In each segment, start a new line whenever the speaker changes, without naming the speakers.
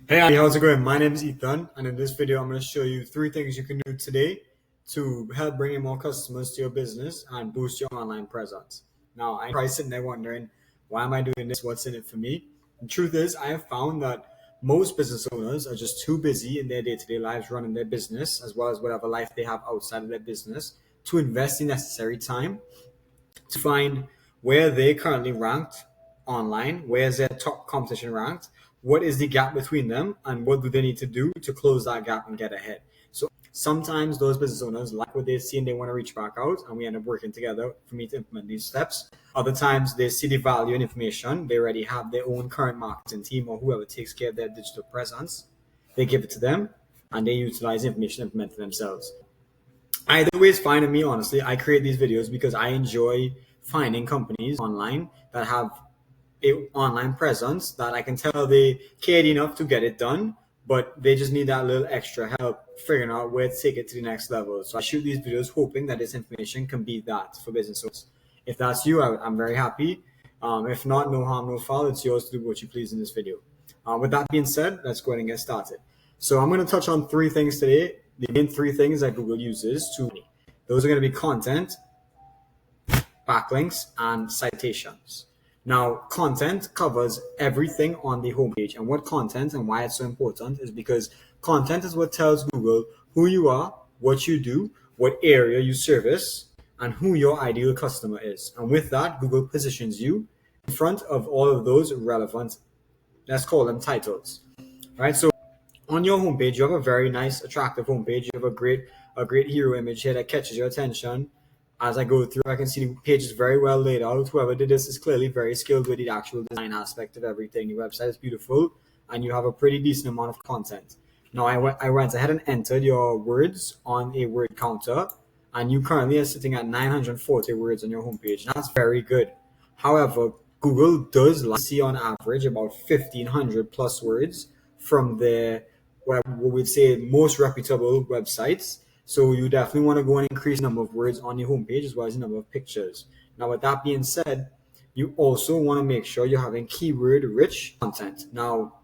Hey, how's it going? My name is Ethan, and in this video, I'm going to show you 3 things you can do today to help bring in more customers to your business and boost your online presence. Now, I'm probably sitting there wondering, why am I doing this? What's in it for me? The truth is, I have found that most business owners are just too busy in their day-to-day lives running their business, as well as whatever life they have outside of their business, to invest the necessary time to find where they currently ranked online, where's their top competition ranked, what is the gap between them, and what do they need to do to close that gap and get ahead. So sometimes those business owners like what they see and they want to reach back out, and we end up working together for me to implement these steps. Other times they see the value in information, they already have their own current marketing team or whoever takes care of their digital presence, they give it to them and they utilize information and implement it themselves. Either way is fine to me, honestly. I create these videos because I enjoy finding companies online that have a online presence that I can tell they cared enough to get it done, but they just need that little extra help figuring out where to take it to the next level. So I shoot these videos hoping that this information can be that for business owners. If that's you, I'm very happy. If not, no harm, no foul. It's yours to do what you please in this video. With that being said, let's go ahead and get started. So I'm going to touch on 3 things today. The main 3 things that Google uses to money. Those are going to be content, backlinks, and citations. Now, content covers everything on the homepage. And what content and why it's so important is because content is what tells Google who you are, what you do, what area you service, and who your ideal customer is. And with that, Google positions you in front of all of those relevant, let's call them titles, right? So on your homepage, you have a very nice, attractive homepage. You have a great hero image here that catches your attention. As I go through, I can see the page is very well laid out. Whoever did this is clearly very skilled with the actual design aspect of everything. Your website is beautiful, and you have a pretty decent amount of content. Now, I went ahead and entered your words on a word counter, and you currently are sitting at 940 words on your homepage. That's very good. However, Google does like to see on average about 1,500 plus words from their what we'd say most reputable websites. So you definitely want to go and increase the number of words on your homepage as well as the number of pictures. Now, with that being said, you also want to make sure you're having keyword-rich content. Now,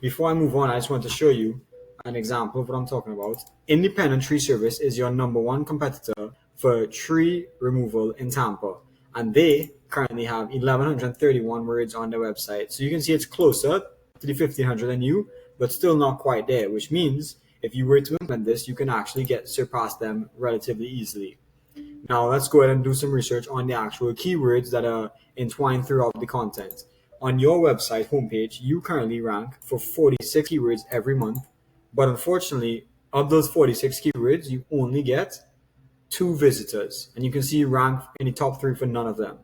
before I move on, I just want to show you an example of what I'm talking about. Independent Tree Service is your #1 competitor for tree removal in Tampa, and they currently have 1,131 words on their website. So you can see it's closer to the 1,500 than you, but still not quite there, which means if you were to implement this, you can actually surpass them relatively easily. Now, let's go ahead and do some research on the actual keywords that are entwined throughout the content. On your website homepage, you currently rank for 46 keywords every month, but unfortunately, of those 46 keywords, you only get 2 visitors, and you can see you rank in the top 3 for none of them.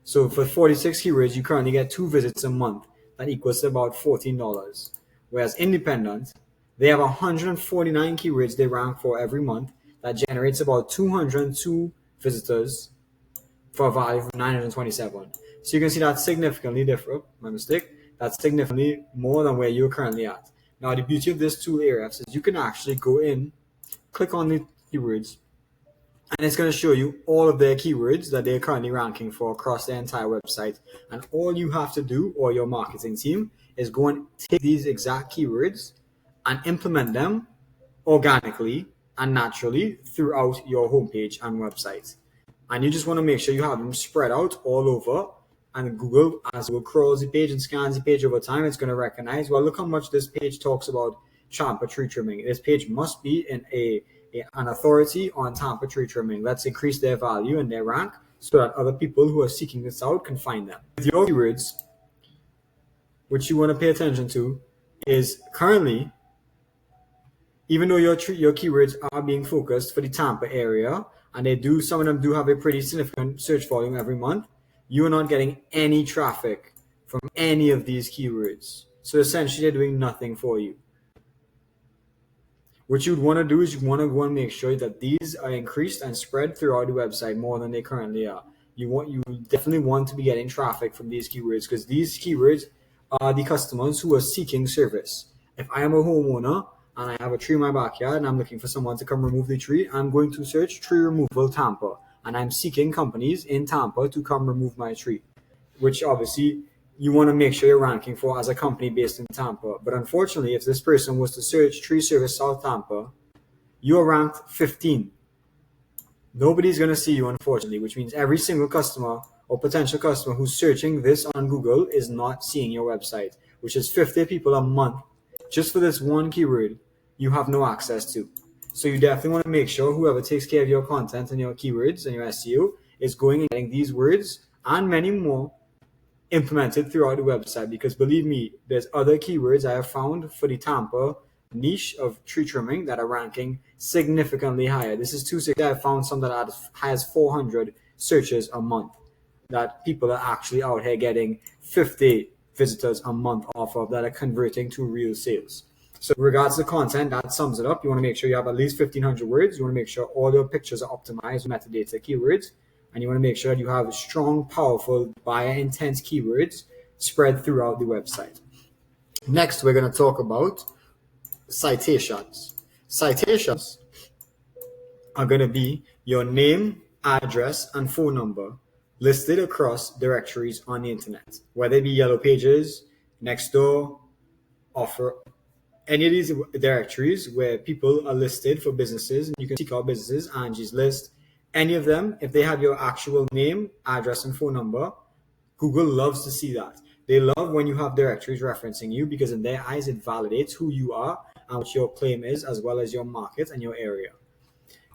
So for 46 keywords, you currently get 2 visits a month. That equals to about $14. Whereas independent, they have 149 keywords they rank for every month. That generates about 202 visitors for a value of 927. So you can see that's significantly different. My mistake. That's significantly more than where you're currently at. Now, the beauty of this tool, Ahrefs, is you can actually go in, click on the keywords, and it's going to show you all of their keywords that they're currently ranking for across their entire website. And all you have to do, or your marketing team, is go and take these exact keywords and implement them organically and naturally throughout your homepage and website. And you just want to make sure you have them spread out all over. And Google, as Google crawls the page and scans the page over time, it's going to recognize, well, look how much this page talks about Tampa tree trimming. This page must be in an authority on Tampa tree trimming. Let's increase their value and their rank so that other people who are seeking this out can find them. With your keywords, which you want to pay attention to, is currently, even though your keywords are being focused for the Tampa area, and some of them do have a pretty significant search volume every month, you are not getting any traffic from any of these keywords. So essentially, they're doing nothing for you. What you'd want to do is you want to go and make sure that these are increased and spread throughout the website more than they currently are. You definitely want to be getting traffic from these keywords, because these keywords are the customers who are seeking service. If I am a homeowner and I have a tree in my backyard and I'm looking for someone to come remove the tree, I'm going to search tree removal Tampa, and I'm seeking companies in Tampa to come remove my tree, which obviously you want to make sure you're ranking for as a company based in Tampa. But unfortunately, if this person was to search tree service South Tampa, you are ranked 15. Nobody's going to see you, unfortunately, which means every single customer or potential customer who's searching this on Google is not seeing your website, which is 50 people a month just for this one keyword you have no access to. So you definitely want to make sure whoever takes care of your content and your keywords and your SEO is going and getting these words and many more implemented throughout the website, because believe me, there's other keywords I have found for the Tampa niche of tree trimming that are ranking significantly higher. This is 260. I found some that has 400 searches a month that people are actually out here getting 50 visitors a month off of that are converting to real sales. So in regards to content, that sums it up. You want to make sure you have at least 1,500 words. You want to make sure all your pictures are optimized with metadata keywords. And you want to make sure that you have strong, powerful, buyer intent keywords spread throughout the website. Next, we're going to talk about citations. Citations are going to be your name, address, and phone number listed across directories on the internet, whether it be Yellow Pages, Nextdoor, Offer, any of these directories where people are listed for businesses, and you can seek out businesses, Angie's List, any of them. If they have your actual name, address, and phone number, Google loves to see that. They love when you have directories referencing you, because in their eyes, it validates who you are and what your claim is, as well as your market and your area.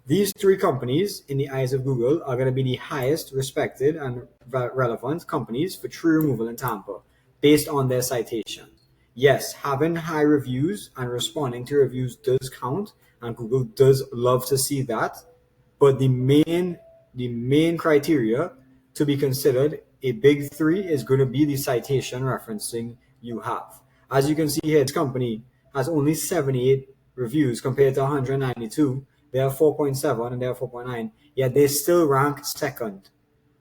These three companies, in the eyes of Google, are going to be the highest respected and relevant companies for tree removal in Tampa, based on their citation. Yes, having high reviews and responding to reviews does count, and Google does love to see that. But the main criteria to be considered a big three is going to be the citation referencing you have. As you can see here, this company has only 78 reviews compared to 192. They have 4.7 and they have 4.9, yet they still rank second.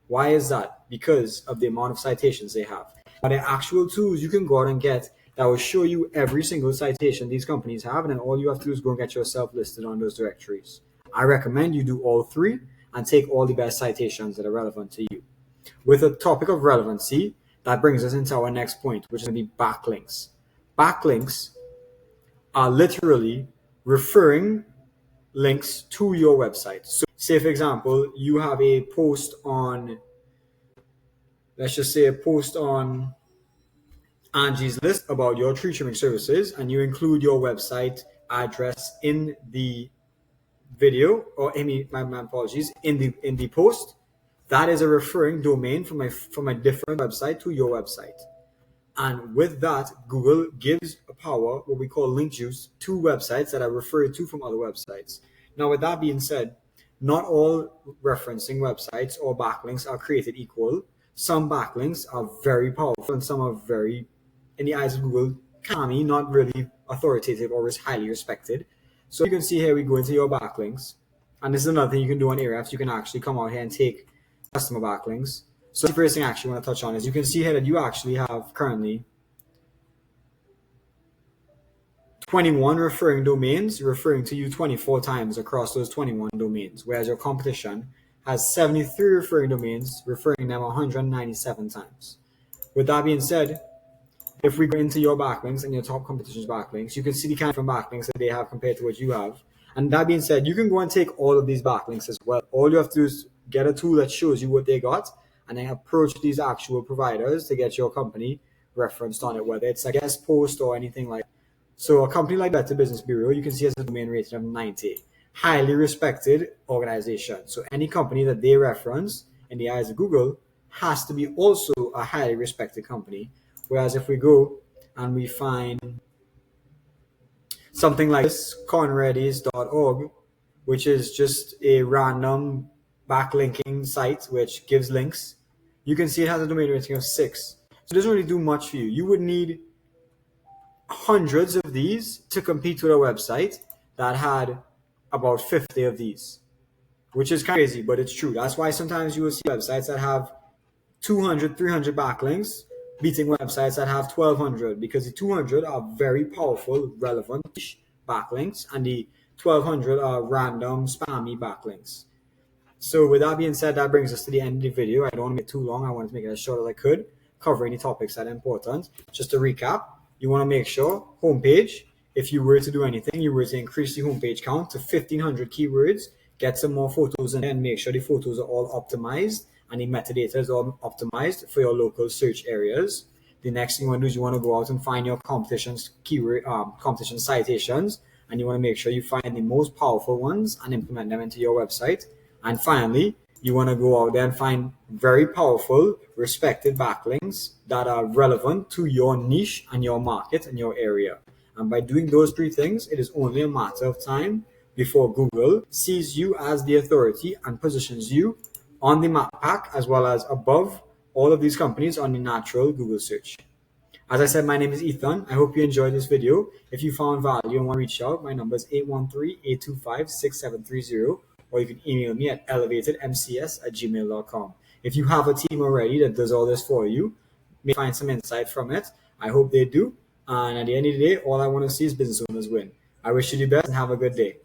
Why is that? Because of the amount of citations they have. But the actual tools you can go out and get that will show you every single citation these companies have, and then all you have to do is go and get yourself listed on those directories. I recommend you do all three and take all the best citations that are relevant to you. With the topic of relevancy, that brings us into our next point, which is going to be backlinks. Backlinks are literally referring links to your website. So say, for example, you have a post on, let's just say a post on Angie's List about your tree trimming services, and you include your website address in the video, or my apologies, in the post. That is a referring domain from a different website to your website. And with that, Google gives a power, what we call link juice, to websites that are referred to from other websites. Now, with that being said, not all referencing websites or backlinks are created equal. Some backlinks are very powerful and some are very, in the eyes of Google, not really authoritative or is highly respected. So you can see here, we go into your backlinks. And this is another thing you can do on Ahrefs. You can actually come out here and take customer backlinks. So the first thing I actually want to touch on is you can see here that you actually have currently 21 referring domains referring to you 24 times across those 21 domains, whereas your competition has 73 referring domains referring them 197 times. With that being said, if we go into your backlinks and your top competition's backlinks, you can see the kind of backlinks that they have compared to what you have. And that being said, you can go and take all of these backlinks as well. All you have to do is get a tool that shows you what they got, and then approach these actual providers to get your company referenced on it, whether it's a guest post or anything like that. So a company like Better Business Bureau, you can see has a domain rating of 90. Highly respected organization. So any company that they reference in the eyes of Google has to be also a highly respected company. Whereas if we go and we find something like this, conredis.org, which is just a random backlinking site which gives links, you can see it has a domain rating of 6. So it doesn't really do much for you. You would need hundreds of these to compete with a website that had about 50 of these, which is kind of crazy, but it's true. That's why sometimes you will see websites that have 200, 300 backlinks beating websites that have 1,200, because the 200 are very powerful, relevant backlinks, and the 1,200 are random, spammy backlinks. So with that being said, that brings us to the end of the video. I don't want to make it too long. I wanted to make it as short as I could. cover any topics that are important. Just to recap, you want to make sure homepage. If you were to do anything, you were to increase the homepage count to 1,500 keywords, get some more photos in there, and make sure the photos are all optimized and the metadata is all optimized for your local search areas. The next thing you want to do is you want to go out and find your competition's keyword, competition citations, and you want to make sure you find the most powerful ones and implement them into your website. And finally, you want to go out there and find very powerful, respected backlinks that are relevant to your niche and your market and your area. And by doing those three things, it is only a matter of time before Google sees you as the authority and positions you on the map pack as well as above all of these companies on the natural Google search. As I said, my name is Ethan. I hope you enjoyed this video. If you found value and want to reach out, my number is 813-825-6730, or you can email me at elevatedmcs@gmail.com. If you have a team already that does all this for you, may find some insight from it. I hope they do. And at the end of the day, all I want to see is business owners win. I wish you the best and have a good day.